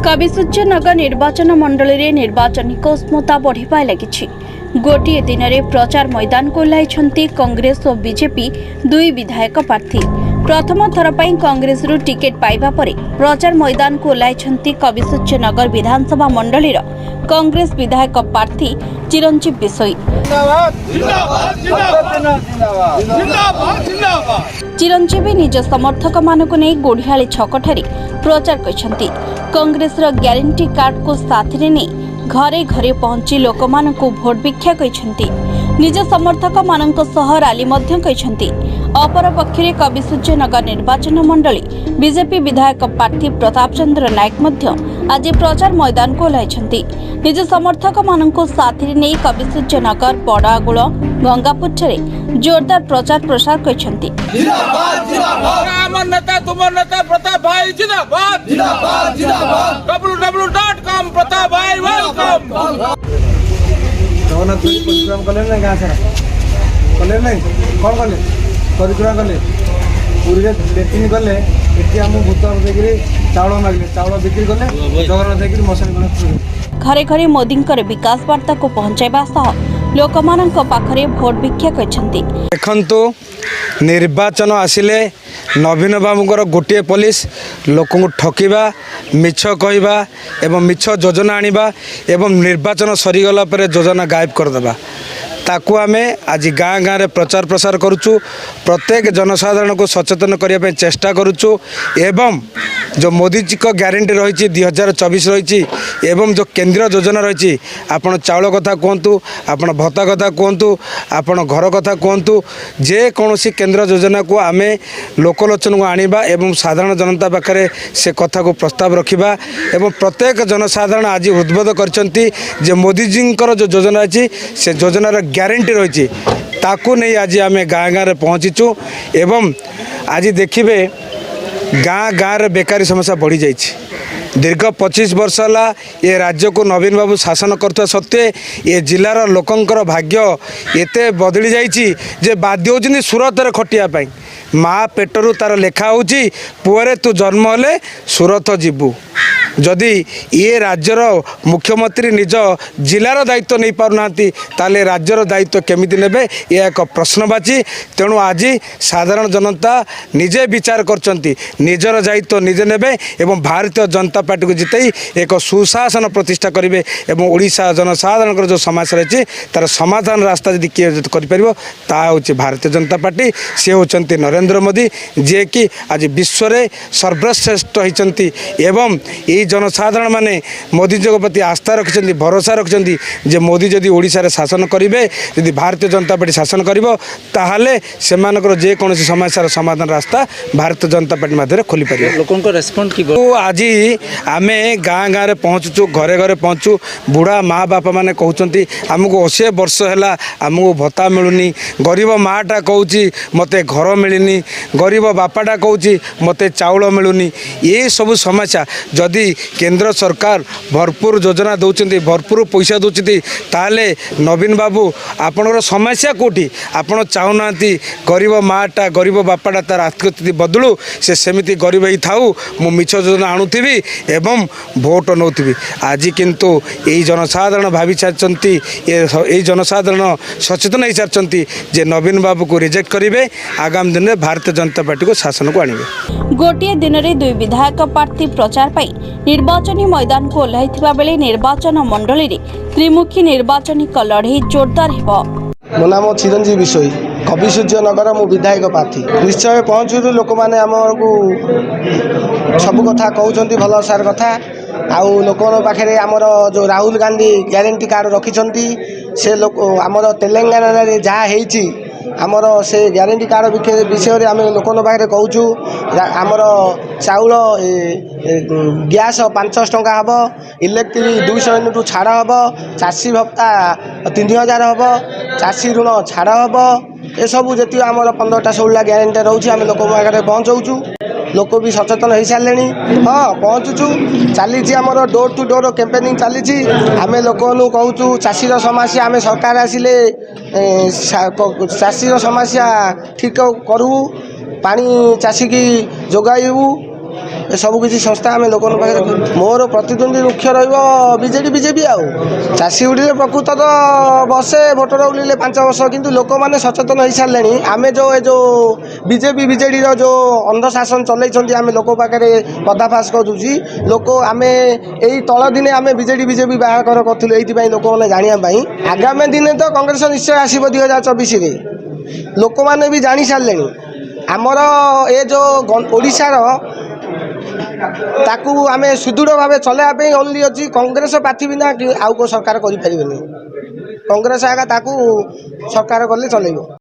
कविसूर्यनगर निर्वाचन मंडल में निर्वाचनिक उष्णता बढ़िबा लगी। गोटे दिन में प्रचार मैदान को ओह्लाइछन्ति कांग्रेस और बीजेपी दुई विधायक प्रार्थी। प्रथम थर पर कांग्रेस टिकेट पाइबा परे प्रचार मैदान को ओह्लाइछन्ति कविसूर्यनगर विधानसभा मंडलीर कांग्रेस विधायक प्रार्थी चिरंजीव बिसोई। चिरंजीवी निज समर्थक मानक नहीं गोढ़ियाली छकठारे प्रचार करछन्ति। कांग्रेस ग्यारंटी कार्ड को साथी नहीं घरे घरे पहुंची लोक मानकु भोट भिक्षा करछन्ति। निज समर्थक मानक सह रैली मध्य करछन्ति। अपर पक्षरे कविसूर्यनगर निर्वाचन मंडली बीजेपी विधायक प्रार्थी प्रताप चंद्र नायक मध्य आज प्रचार मैदान को ओह्लाइछन्ति। निज समर्थक मानक साथी नहीं कविसूर्यनगर बड़ागुड़ गंगापुर जोरदार प्रचार प्रसार करछन्ति। जगन्नाथ परिश्रम कले ना गाँ सारा कले ना कौन कले परिश्रम कले पूरी लेट्रिन कले ये आम भूत देखिए चाउल मागे चाउल बिक्री कले जगन्नाथ देखिए मशान घरे घरे मोदी विकास वार्ता को पहुंचाइबा सह लोकमानंक पाखरे भोट भिक्षा करछन्ति। देखंतु निर्वाचन आसिले नवीन बाबूंकर गोटे पुलिस लोक ठकिबा मिछ कहवा एवं मिछ योजना आनिबा एवं निर्वाचन सरीगला पर योजना गायब करदेबा ताकू आमे आज गाँ गाँव में प्रचार प्रसार करुचु। प्रत्येक जनसाधारण को सचेतन करने चेष्टा करुचु एवं जो मोदी जी को ग्यारंटी रही 2024 रही एवं जो केंद्रीय योजना रही आपण चाउल कथा कहतु आपण भत्ता कथा कहतु आपण घर कथा कहतु जेकोसी केंद्र योजना को आम लोकलोचन को आनिबा एवं साधारण जनता पाखे से कथा को प्रस्ताव रखिबा एवं प्रत्येक जनसाधारण आज उद्बोध करछन्ति जे मोदी जी जो योजना अच्छी से योजनार ग्यारंटी रही ताकू नहीं आज आम गाँ गाँव में पहुँचीचु एवं आज देखिए गाँ गाँव में बेकारी समस्या बढ़ी जाइए। दीर्घ 25 वर्ष है ये राज्य को नवीन बाबू शासन करता सत्वे ये जिलार लोकंकर भाग्य एते बदली जाइए बाध्य होती सूरत में खटियापाई माँ पेटरू तार लेखा होची पुअरे तू जन्म हेले सूरत जीवु जदि ये राज्यर मुख्यमंत्री निज जिलार दायित्व नहीं पारना ताले राज्यर दायित्व केमिति नेबे ये एक प्रश्नवाची। तेणु आज साधारण जनता निजे विचार करचंती निजर दायित्व निजे नेबे एवं भारतीय जनता पार्टी को जितई एक सुशासन प्रतिष्ठा करेंगे एवं ओडिशा जनसाधारण जो समस्या रही तार समाधान रास्ता जदि किए करिपरिबो ता होची भारतीय जनता पार्टी से होचंती नरेंद्र मोदी जे कि आज विश्व में सर्वश्रेष्ठ होती एवं ये जनसाधारण माने मोदी जी प्रति आस्था रखिंट भरोसा रखिंट जे मोदी जदि ओडिशा रे शासन करेंगे जदि भारतीय जनता पार्टी शासन करिबो ताहाले सेमानकर जेकोसी समस्यार समाधान रास्ता भारतीय जनता पार्टी मध्य खोली पारे। लोकंको रेस्पॉन्ड की आज आम गाँ गाँव में पहुँचुचु घरे घरे पहुँचु बुढ़ा माँ बापा मैंने कहते आमको 80 वर्ष है आमको भत्ता मिलूनी गरीब माँटा कहूँ मते घर मिलनी गरीब बापाटा कहूँ मते चाउल मिलूनी ये सब समस्या जदि केंद्र सरकार भरपूर योजना दौरान भरपूर पैसा दौरान ताले नवीन बाबू आपणर समस्या कौटी आपण चाहूना गरीब माँटा गरीब बापाटा तार आर्थिक स्थिति बदलू से सेमिति गरीब ही थाऊ मु मिछ योजना आणुथी एवं भोट नौथी। आज किंतु यही जनसाधारण भावी सारी ये जनसाधारण सचेतन हो सारी जे नवीन बाबू को रिजेक्ट करेंगे आगामी दिन में भारतीय जनता पार्टी को शासन को आने। गोटे दिन में दुई विधायक प्रार्थी प्रचार पाई निर्वाचनी मैदान को ओह्लाइथिबा बेले निर्वाचन मंडली रे त्रिमुखी निर्वाचनिक लड़ाई जोरदार हेबो। मो नाम चिरंजीव बिसोई कविसूर्यनगर मु विधायक प्रार्थी निश्चय पहुँचू लोक मैंने आमको सब कथा कहते भल सार कथा आउ लोक पाखे आमर जो राहुल गांधी ग्यारंटी कार्ड रखिंट से लोक आमर तेलंगाना जहाँ होती आमर से ग्यारंटी कार्ड विषय आम लोक पाखे कहूँ आमर चाउल गैस 500 टंका हम इलेक्ट्रिक 200 यूनिट छाड़ हम चाषी भत्ता 3000 हम चाषी ऋण छाड़ हम ये सब जी आम 15टा 16टा ग्यारंटी रोचे आम लोक पाखे पहुँचाऊँ लोक भी सचेतन हो सारे हाँ पहुँचुचु चली आमर डोर टू डोर कैंपेनिंग चली आम लोक कहूँ चाषीर समस्या आम सरकार आसिले चाषीर समस्या ठीक करू पानी चाषी की जोगाइबू ସବୁ କିଛି ସଂସ୍ଥା ଆମେ ଲୋକଙ୍କ ପାଖରେ ମୋର ପ୍ରତିଦ୍ୱନ୍ଦ୍ୱୀ ମୁଖ୍ୟ ରହିବ ବିଜେଡି ବିଜେପି। ଆଉ ଚାଷୀ ଉଡ଼ିଲେ ପ୍ରକୃତର ବର୍ଷେ ଭୋଟର ଉଡ଼ିଲେ 5 ବର୍ଷ, କିନ୍ତୁ ଲୋକମାନେ ସଚେତନ ହେଇସାରିଲେଣି। ଆମେ ଯେଉଁ ବିଜେପି ବିଜେଡ଼ିର ଯେଉଁ ଅନ୍ଧଶାସନ ଚଲେଇଛନ୍ତି ଆମେ ଲୋକ ପାଖରେ ପର୍ଦାଫାଶ କରୁଛି। ଲୋକ ଆମେ ଏଇ ତଳ ଦିନେ ଆମେ ବିଜେଡି ବିଜେପି ବାହାଘର କରିଥିଲୁ ଏଇଥିପାଇଁ ଲୋକମାନେ ଜାଣିବା ପାଇଁ। ଆଗାମୀ ଦିନେ ତ କଂଗ୍ରେସ ନିଶ୍ଚୟ ଆସିବ 2024ରେ, ଲୋକମାନେ ବି ଜାଣି ସାରିଲେଣି। ଆମର ଏ ଯେଉଁ ଓଡ଼ିଶାର ତାକୁ ଆମେ ସୁଦୃଢ଼ ଭାବେ ଚଳାଇବା ପାଇଁ ଓନ୍ଲି ଅଛି କଂଗ୍ରେସ ପ୍ରାର୍ଥୀ ବିନା ଆଉ କେଉଁ ସରକାର କରିପାରିବେନି। କଂଗ୍ରେସ ଆଗା ତାକୁ ସରକାର କଲେ ଚଲେଇବ।